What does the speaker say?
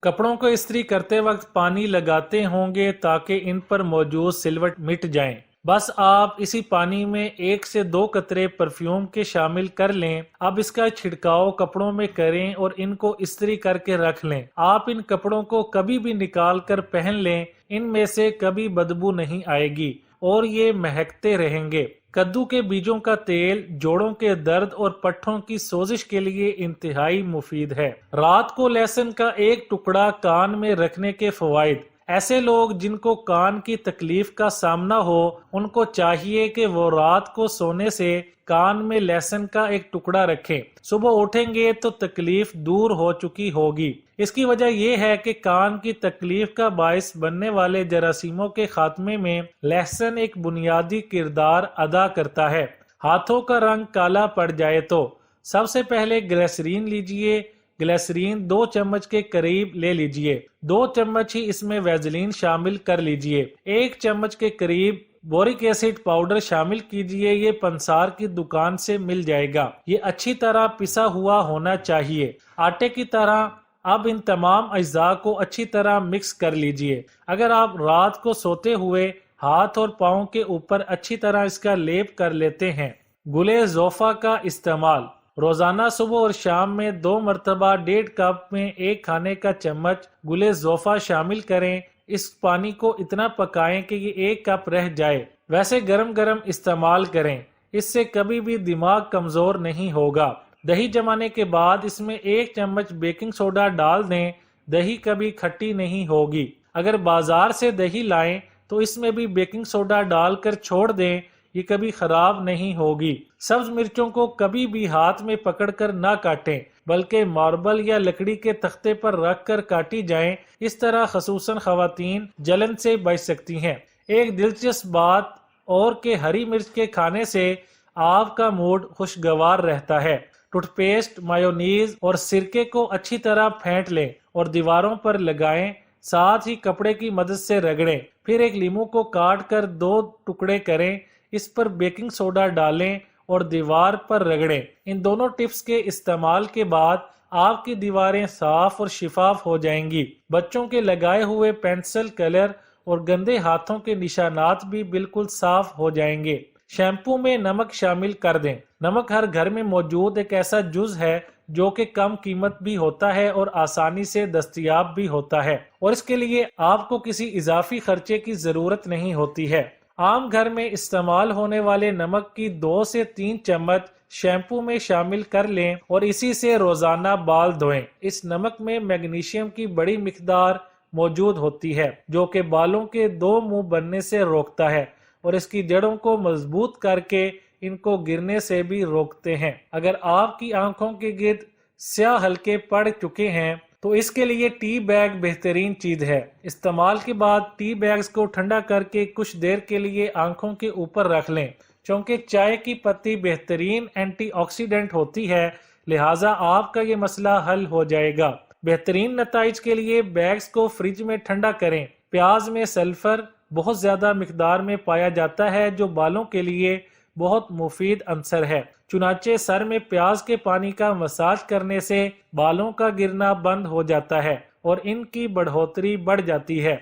कपड़ों को इस्त्री करते वक्त पानी लगाते होंगे ताकि इन पर मौजूद सिलवट मिट जाएं। बस आप इसी पानी में 1 से 2 कतरे परफ्यूम के शामिल कर लें। अब इसका छिड़काव कपड़ों में करें और इनको इस्त्री करके रख लें। आप इन कपड़ों को कभी भी निकाल कर पहन लें, इनमें से कभी बदबू नहीं आएगी और ये महकते रहेंगे। कद्दू के बीजों का तेल जोड़ों के दर्द और पट्ठों की सोजिश के लिए इंतहाई मुफीद है। रात को लहसुन का एक टुकड़ा कान में रखने के फवाइद। ऐसे लोग जिनको कान की तकलीफ का सामना हो, उनको चाहिए कि वो रात को सोने से कान में लहसुन का एक टुकड़ा रखें। सुबह उठेंगे तो तकलीफ दूर हो चुकी होगी। इसकी वजह यह है कि कान की तकलीफ का बायस बनने वाले जरासीमों के खात्मे में लहसुन एक बुनियादी किरदार अदा करता है। हाथों का रंग काला पड़ जाए तो सबसे पहले ग्लिसरीन लीजिए। ग्लिसरीन 2 चम्मच के करीब ले लीजिए। 2 चम्मच ही इसमें वैसलीन शामिल कर लीजिए। 1 चम्मच के करीब बोरिक एसिड पाउडर शामिल कीजिए। ये पंसार की दुकान से मिल जाएगा। ये अच्छी तरह पिसा हुआ होना चाहिए, आटे की तरह। अब इन तमाम अज्जा को अच्छी तरह मिक्स कर लीजिए। अगर आप रात को सोते हुए हाथ और पाँव के ऊपर अच्छी तरह इसका लेप कर लेते हैं। गुले ज़ोफ़ा का इस्तेमाल रोजाना सुबह और शाम में 2 मरतबा 1.5 कप में 1 खाने का चम्मच गुले ज़ोफ़ा शामिल करें। इस पानी को इतना पकाएं कि ये 1 कप रह जाए। वैसे गरम गरम इस्तेमाल करें, इससे कभी भी दिमाग कमजोर नहीं होगा। दही जमाने के बाद इसमें 1 चम्मच बेकिंग सोडा डाल दें। दही कभी खट्टी नहीं होगी। अगर बाजार से दही लाएं तो इसमें भी बेकिंग सोडा डालकर छोड़ दें, ये कभी खराब नहीं होगी। सब्ज मिर्चों को कभी भी हाथ में पकड़कर ना काटें, बल्कि मार्बल या लकड़ी के तख्ते पर रखकर काटी जाएं। इस तरह खसूसन खवातीन जलन से बच सकती हैं। एक दिलचस्प बात और कि हरी मिर्च के खाने से आपका मूड खुशगवार रहता है। टूथपेस्ट, मायोनीज और सिरके को अच्छी तरह फेंट लें और दीवारों पर लगाएं। साथ ही कपड़े की मदद से रगड़ें। फिर एक लीमू को काट कर 2 टुकड़े करें, इस पर बेकिंग सोडा डालें और दीवार पर रगड़ें। इन दोनों टिप्स के इस्तेमाल के बाद आपकी दीवारें साफ और शिफाफ हो जाएंगी। बच्चों के लगाए हुए पेंसिल कलर और गंदे हाथों के निशानात भी बिल्कुल साफ हो जाएंगे। शैम्पू में नमक शामिल कर दें। नमक हर घर में मौजूद एक ऐसा जुज है जो कि कम कीमत भी होता है और आसानी से दस्तयाब भी होता है, और इसके लिए आपको किसी इजाफी खर्चे की जरूरत नहीं होती है। आम घर में इस्तेमाल होने वाले नमक की 2 से 3 चम्मच शैम्पू में शामिल कर लें और इसी से रोजाना बाल धोएं। इस नमक में मैग्नीशियम की बड़ी मिकदार मौजूद होती है जो कि बालों के 2 मुंह बनने से रोकता है और इसकी जड़ों को मजबूत करके इनको गिरने से भी रोकते हैं। अगर आपकी आंखों के गिर्द स्याह हल्के पड़ चुके हैं तो इसके लिए टी बैग बेहतरीन चीज है। इस्तेमाल के बाद टी बैग्स को ठंडा करके कुछ देर के लिए आंखों के ऊपर रख लें। क्योंकि चाय की पत्ती बेहतरीन एंटीऑक्सीडेंट होती है, लिहाजा आपका ये मसला हल हो जाएगा। बेहतरीन नताइज के लिए बैग्स को फ्रिज में ठंडा करें। प्याज में सल्फर बहुत ज्यादा मिकदार में पाया जाता है जो बालों के लिए बहुत मुफीद अंसर है। चुनाचे सर में प्याज के पानी का मसाज करने से बालों का गिरना बंद हो जाता है और इनकी बढ़ोतरी बढ़ जाती है।